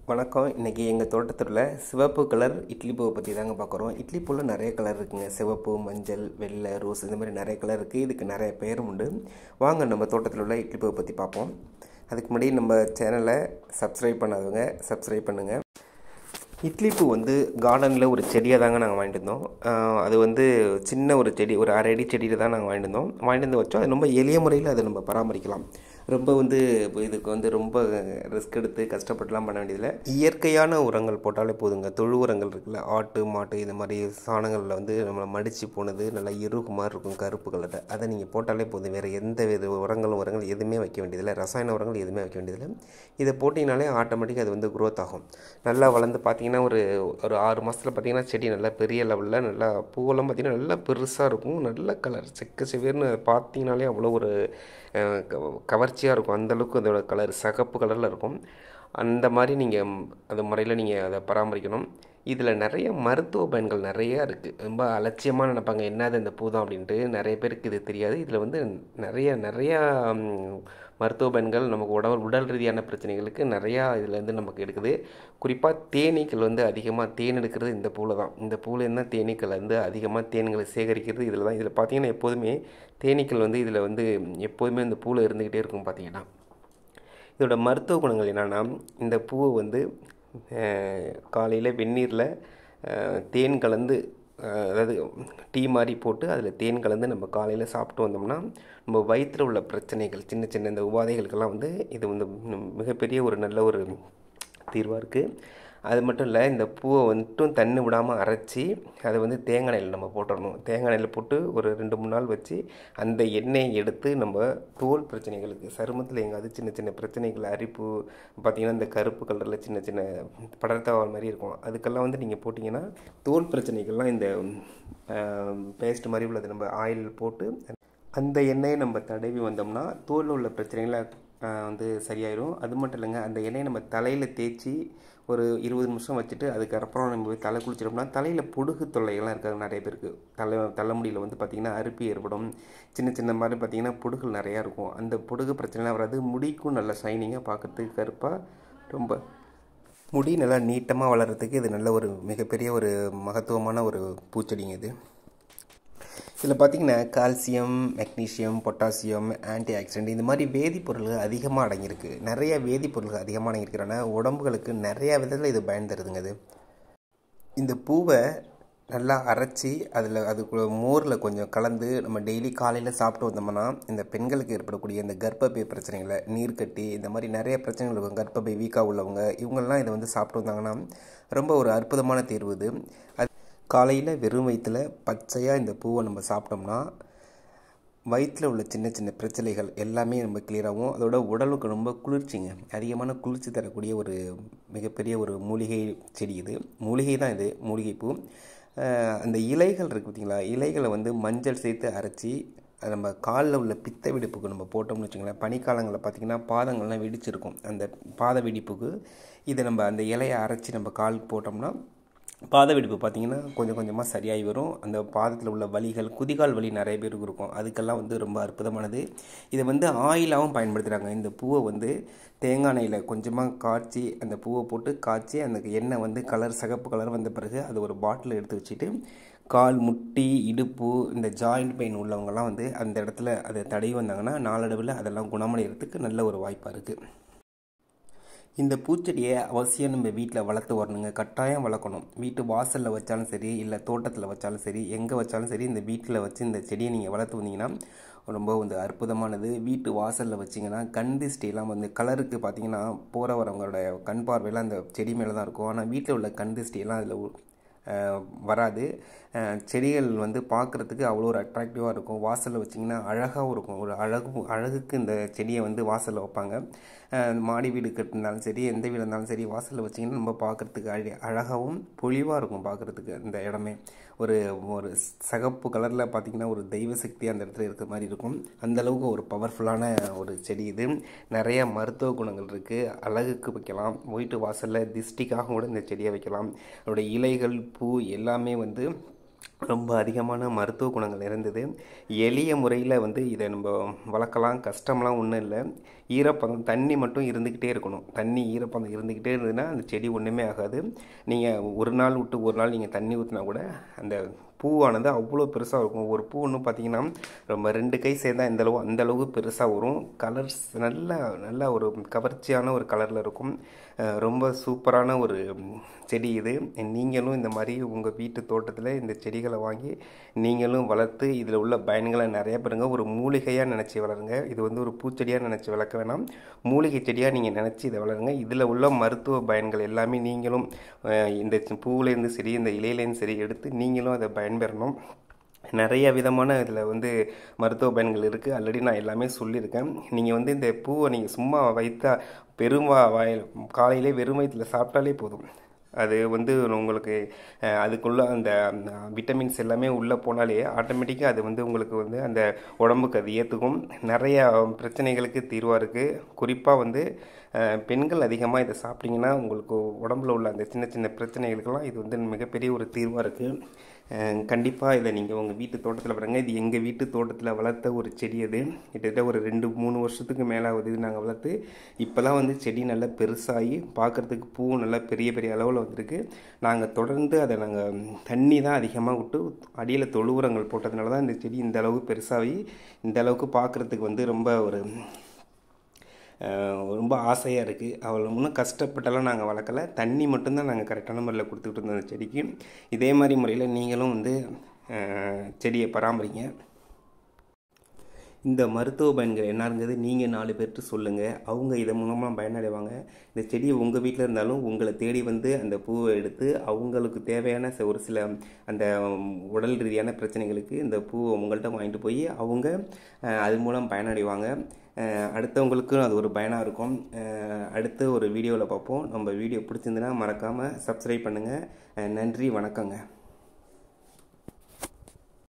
வணக்கம். இன்றைக்கி எங்கள் தோட்டத்தில் சிவப்பு கலர் இட்லி பூவை பற்றி தாங்க பார்க்குறோம். இட்லி பூவில் நிறைய கலர் இருக்குங்க. சிவப்பு, மஞ்சள், வெள்ளை, ரோஸ் இந்த மாதிரி நிறைய கலர் இருக்குது. இதுக்கு நிறைய பேரும் உண்டு. வாங்க நம்ம தோட்டத்தில் உள்ள இட்லி பூவை பற்றி பார்ப்போம். அதுக்கு முன்னாடி நம்ம சேனலை சப்ஸ்கிரைப் பண்ணாதவங்க சப்ஸ்கிரைப் பண்ணுங்கள். இட்லி பூ கார்டனில் ஒரு செடியாக தாங்க நாங்கள் வாங்கிட்டு இருந்தோம். அது சின்ன ஒரு செடி, ஒரு அரை அடி செடியில் தான் நாங்கள் வாங்கிட்டு வந்து வச்சோம். அது ரொம்ப எளிய முறையில் அதை நம்ம பராமரிக்கலாம். ரொம்ப இதுக்கு ரொம்ப ரிஸ்க் எடுத்து கஷ்டப்பட்டுலாம் பண்ண வேண்டியதில்லை. இயற்கையான உரங்கள் போட்டாலே போதுங்க. தொழு உரங்கள் இருக்குல்ல, ஆட்டு மாட்டு இந்த மாதிரி சாணங்களில் நம்மளை மடித்து போனது நல்லா எருகு மாதிரி இருக்கும், கருப்பு கலரில். அதை நீங்கள் போட்டாலே போதும். வேறு எந்த வித உரங்கள் எதுவுமே வைக்க வேண்டியதில்லை. ரசாயன உரங்கள் எதுவுமே வைக்க வேண்டியதில்லை. இதை போட்டிங்கனாலே ஆட்டோமேட்டிக்காக அது க்ரோத் ஆகும். நல்லா வளர்ந்து பார்த்தீங்கன்னா ஒரு 6 மாதத்தில் பார்த்தீங்கன்னா செடி நல்லா பெரிய லெவலில் நல்லா பூவெல்லாம் பார்த்தீங்கன்னா நல்லா பெருசாக இருக்கும். நல்ல கலர் செக்க செவேர்னு பார்த்தீங்கனாலே அவ்வளோ ஒரு கவர்ச்சியாக இருக்கும். அந்தளவுக்கு அதோட கலர் சிகப்பு கலரில் இருக்கும். அந்த மாதிரி நீங்கள் அந்த முறையில் நீங்கள் அதை பராமரிக்கணும். இதில் நிறைய மருத்துவ பயன்கள் நிறையா இருக்குது. ரொம்ப அலட்சியமாக நினைப்பாங்க, என்னது இந்த பூ தான் அப்படின்ட்டு. நிறைய பேருக்கு இது தெரியாது. இதில் நிறையா மருத்துவ பயன்கள் நமக்கு உடல் ரீதியான பிரச்சனைகளுக்கு நிறையா இதில் நமக்கு எடுக்குது. குறிப்பாக தேனீக்கள் அதிகமாக தேன் எடுக்கிறது இந்த பூவில் தான். இந்த பூவில் என்ன தேனீக்கள் அதிகமாக தேன்களை சேகரிக்கிறது இதில் தான். இதில் பார்த்தீங்கன்னா எப்போதுமே தேனீக்கள் இதில் எப்போதுமே இந்த பூவில் இருந்துக்கிட்டே இருக்கும். பார்த்தீங்கன்னா இதோட மருத்துவ குணங்கள் என்னென்னா, இந்த பூவை காலையில் வெந்நீரில் தேன் கலந்து, அதாவது டீ மாதிரி போட்டு அதில் தேன் கலந்து நம்ம காலையில் சாப்பிட்டு வந்தோம்னா நம்ம வயிற்றில் உள்ள பிரச்சனைகள், சின்ன சின்ன இந்த உபாதைகளுக்கெல்லாம் இது மிகப்பெரிய ஒரு நல்ல ஒரு தீர்வாக இருக்குது. அது மட்டும் இல்லை, இந்த பூவை தண்ணி விடாமல் அரைச்சி அதை தேங்காய் எண்ணெயில் நம்ம போட்டுடணும். தேங்காய் எண்ணெயில் போட்டு ஒரு 2-3 நாள் வச்சு அந்த எண்ணெயை எடுத்து நம்ம தோல் பிரச்சனைகளுக்கு, சருமத்தில் எங்காவது சின்ன சின்ன பிரச்சனைகள், அரிப்பு பார்த்திங்கன்னா இந்த கருப்பு கலரில் சின்ன சின்ன படர்த்தவா மாதிரி இருக்கும், அதுக்கெல்லாம் நீங்கள் போட்டிங்கன்னா தோல் பிரச்சனைகள்லாம் இந்த பேஸ்ட் மாதிரி உள்ளது நம்ம ஆயில் போட்டு அந்த எண்ணெயை நம்ம தடவி வந்தோம்னா தோலில் உள்ள பிரச்சனைகளை சரியாயிடும். அது மட்டும் இல்லைங்க, அந்த எண்ணெயை நம்ம தலையில் தேய்ச்சி ஒரு 20 நிமிஷம் வச்சுட்டு அதுக்கப்புறம் நம்ம போய் தலை குளிச்சிட்டோம்னா தலையில் பொடுகு தொல்லைகள்லாம் இருக்காது நிறைய பேருக்கு. தலைமுடியில் பார்த்திங்கன்னா அரிப்பு ஏற்படும். சின்ன சின்ன மாதிரி பார்த்திங்கன்னா பொடுகுகள் நிறையா இருக்கும். அந்த பொடுகு பிரச்சனைலாம் வராது. முடிக்கும் நல்லா ஷைனிங்காக, பார்க்குறதுக்கு கருப்பாக, ரொம்ப முடி நல்லா நீட்டமாக வளர்கிறதுக்கு இது நல்ல ஒரு மிகப்பெரிய ஒரு மகத்துவமான ஒரு பூச்செடிங்க இது. இதில் பார்த்திங்கன்னா calcium, magnesium, potassium, anti accident இந்த மாதிரி வேதிப்பொருள்கள் அதிகமாக அடங்கியிருக்கு. நிறைய வேதிப்பொருள்கள் அதிகமாக அடங்கியிருக்கிறனா உடம்புகளுக்கு நிறையா விதத்தில் இது பயன் தருதுங்க. இது இந்த பூவை நல்லா அரைச்சி அதுக்குள்ள மோரில் கொஞ்சம் கலந்து நம்ம டெய்லி காலையில் சாப்பிட்டு வந்தோம்னா இந்த பெண்களுக்கு ஏற்படக்கூடிய இந்த கர்ப்பப்பை பிரச்சனைகளை, நீர்க்கட்டி இந்த மாதிரி நிறைய பிரச்சனைகள் இருக்கும். கர்ப்பப்பை வீக்காக உள்ளவங்க இவங்கெல்லாம் இதை சாப்பிட்டு வந்தாங்கன்னா ரொம்ப ஒரு அற்புதமான தீர்வு இது. காலையில் வெறும் வயிற்றில் பச்சையாக இந்த பூவை நம்ம சாப்பிட்டோம்னா வயிற்றில் உள்ள சின்ன சின்ன பிரச்சனைகள் எல்லாமே நம்ம கிளியராகும். அதோட உடலுக்கு ரொம்ப குளிர்ச்சிங்க, அதிகமான குளிர்ச்சி தரக்கூடிய ஒரு மிகப்பெரிய ஒரு மூலிகை செடி இது. மூலிகை தான் இது, மூலிகை பூ. அந்த இலைகள் இருக்குது பார்த்திங்களா, இலைகளை மஞ்சள் சேர்த்து அரைச்சி நம்ம காலில் உள்ள பித்த வெடிப்புக்கு நம்ம போட்டோம்னு வச்சுங்களேன். பனிக்காலங்களில் பார்த்திங்கன்னா பாதங்கள்லாம் வெடிச்சிருக்கும். அந்த பாத வெடிப்புக்கு இதை நம்ம அந்த இலையை அரைச்சி நம்ம கால் போட்டோம்னா பாத வெடிப்பு பார்த்திங்கன்னா கொஞ்சம் கொஞ்சமாக சரியாகி வரும். அந்த பாதத்தில் உள்ள வலிகள், குதிகால் வலி நிறைய பேருக்கு இருக்கும், அதுக்கெல்லாம் ரொம்ப அற்புதமானது. இதை ஆயிலாகவும் பயன்படுத்துகிறாங்க. இந்த பூவை தேங்காய் எண்ணெயில் கொஞ்சமாக காய்ச்சி, அந்த பூவை போட்டு காய்ச்சி அந்த எண்ணெய் கலர் சிகப்பு கலர் வந்த பிறகு அது ஒரு பாட்டில் எடுத்து வச்சுட்டு கால், முட்டி, இடுப்பு, இந்த ஜாயிண்ட் பெயின் உள்ளவங்கலாம் அந்த இடத்துல அதை தடவி வந்தாங்கன்னா நாளடைவில் அதெல்லாம் குணமடைகிறதுக்கு நல்ல ஒரு வாய்ப்பாக இருக்குது. இந்த பூச்செடியை அவசியம் நம்ம வீட்டில் வளர்த்து வரணுங்க. கட்டாயம் வளர்க்கணும். வீட்டு வாசலில் வச்சாலும் சரி, இல்லை தோட்டத்தில் வச்சாலும் சரி, எங்கே வச்சாலும் சரி, இந்த வீட்டில் வச்சு இந்த செடியை நீங்கள் வளர்த்து வந்தீங்கன்னா ரொம்ப அற்புதமானது. வீட்டு வாசலில் வச்சிங்கன்னா கண் திஷ்டியெல்லாம் கலருக்கு பார்த்திங்கன்னா போகிற வரவங்களோட கண் பார்வையெல்லாம் அந்த செடி மேலே தான் இருக்கும். ஆனால் வீட்டில் உள்ள கண் திஷ்டியெல்லாம் அதில் வராது. செடிகள் பார்க்குறதுக்கு அவ்வளோ ஒரு அட்ராக்டிவாக இருக்கும். வாசலில் வச்சிங்கன்னா அழகாகவும் இருக்கும். ஒரு அழகுக்கு இந்த செடியை வாசலில் வைப்பாங்க. மாடி வீடு கட்டினாலும் சரி, எந்த வீடு இருந்தாலும் சரி, வாசலில் வச்சிங்கன்னா நம்ம பார்க்குறதுக்கு அழகாகவும் பொலிவாக இருக்கும். பார்க்குறதுக்கு இந்த இடமே ஒரு சிகப்பு கலரில் பார்த்திங்கன்னா ஒரு தெய்வ சக்தி அந்த இடத்துல இருக்கிற மாதிரி இருக்கும். அந்தளவுக்கு ஒரு பவர்ஃபுல்லான ஒரு செடி இது. நிறைய மருத்துவ குணங்கள் இருக்குது. அழகுக்கு வைக்கலாம். வீட்டு வாசலில் திஷ்டிக்காக கூட இந்த செடியை வைக்கலாம். அதோடய இலைகள், பூ எல்லாமே ரொம்ப அதிகமான மருத்துவ குணங்கள் நிறைந்தது. எளிய முறையில் இதை நம்ம வளர்க்கலாம். கஷ்டம்லாம் ஒன்றும் இல்லை. ஈரப்பதம் தண்ணி மட்டும் இருந்துக்கிட்டே இருக்கணும். தண்ணி ஈரப்பதம் இருந்துக்கிட்டே இருந்ததுன்னா அந்த செடி ஒன்றுமே ஆகாது. நீங்கள் ஒரு நாள் விட்டு ஒரு நாள் நீங்கள் தண்ணி ஊற்றினா கூட அந்த பூவானது அவ்வளோ பெருசாக இருக்கும். ஒரு பூ ஒன்று பார்த்தீங்கன்னா ரொம்ப 2 கை சேர்ந்தால் அந்த அளவுக்கு பெருசாக வரும். கலர்ஸ் நல்ல ஒரு கவர்ச்சியான ஒரு கலரில் இருக்கும். ரொம்ப சூப்பரான ஒரு செடி இது. நீங்களும் இந்த மாதிரி உங்கள் வீட்டு தோட்டத்தில் இந்த செடிகளை வாங்கி நீங்களும் வளர்த்து இதில் உள்ள பயன்களை நிறைய பேருங்க ஒரு மூலிகையாக நினச்சி வளருங்க. இது வந்து ஒரு பூச்செடியாக நினச்சி வளர்க்க வேணாம், மூலிகை செடியாக நீங்கள் நினச்சி இதை வளருங்க. இதில் உள்ள மருத்துவ பயன்கள் எல்லாமே நீங்களும் இந்த பூவிலேருந்து சரி இந்த இலையிலேருந்து சரி எடுத்து நீங்களும் அதை பயன்பெறணும். நிறைய விதமான இதில் வந்து மருத்துவ பயன்கள் இருக்குது. ஆல்ரெடி நான் எல்லாமே சொல்லியிருக்கேன். நீங்கள் வந்து இந்த பூவை நீங்கள் சும்மா வைத்தா காலையிலே வெறும் வயிற்றில் சாப்பிட்டாலே போதும். அது வந்து உங்களுக்கு அதுக்குள்ளே அந்த விட்டமின்ஸ் எல்லாமே உள்ளே போனாலே ஆட்டோமேட்டிக்காக அது வந்து உங்களுக்கு வந்து அந்த உடம்புக்கு அது ஏற்றுக்கும். நிறையா பிரச்சனைகளுக்கு தீர்வாக இருக்குது. குறிப்பாக வந்து பெண்கள் அதிகமாக இதை சாப்பிட்டிங்கன்னா உங்களுக்கு உடம்புல உள்ள அந்த சின்ன சின்ன பிரச்சனைகளுக்கெல்லாம் இது வந்து மிகப்பெரிய ஒரு தீர்வாக இருக்குது. கண்டிப்பாக இதை நீங்கள் உங்கள் வீட்டு தோட்டத்தில் பாருங்கள். இது எங்கள் வீட்டு தோட்டத்தில் வளர்த்த ஒரு செடி. அது கிட்டத்தட்ட ஒரு 2-3 வருஷத்துக்கு மேலே ஆகுது இது நாங்கள் வளர்த்து. இப்போலாம் வந்து செடி நல்லா பெருசாகி பார்க்குறதுக்கு பூவும் நல்லா பெரிய பெரிய அளவில் வந்திருக்கு. நாங்கள் தொடர்ந்து அதை நாங்கள் தண்ணி தான் அதிகமாக விட்டு அடியில் தொழு உரங்கள் போட்டதுனால தான் இந்த செடி இந்த அளவுக்கு பெருசாகி இந்த அளவுக்கு பார்க்குறதுக்கு வந்து ரொம்ப ஆசையாக இருக்குது. அவள் இன்னும் கஷ்டப்பட்டெல்லாம் நாங்கள் வளர்க்கலை. தண்ணி மட்டும்தான் நாங்கள் கரெக்டான முறையில் கொடுத்துக்கிட்டு இருந்தோம் அந்த செடிக்கு. இதே மாதிரி முறையில் நீங்களும் வந்து செடியை பராமரிங்க. இந்த மருத்துவ பயன்கள் என்னங்கிறது நீங்கள் 4 பேர்கிட்ட சொல்லுங்கள். அவங்க இதன் மூலமாக பயனடைவாங்க. இந்த செடி உங்கள் வீட்டில் இருந்தாலும் உங்களை தேடி வந்து அந்த பூவை எடுத்து அவங்களுக்கு தேவையான ஒரு சில அந்த உடல் ரீதியான பிரச்சனைகளுக்கு இந்த பூவை உங்கள்கிட்ட வாங்கிட்டு போய் அவங்க அது மூலம் பயனடைவாங்க. அடுத்தவங்களுக்கும் அது ஒரு பயனாக இருக்கும். அடுத்த ஒரு வீடியோவில் பார்ப்போம். நம்ம வீடியோ பிடிச்சிருந்துன்னா மறக்காமல் சப்ஸ்கிரைப் பண்ணுங்கள். நன்றி, வணக்கங்க.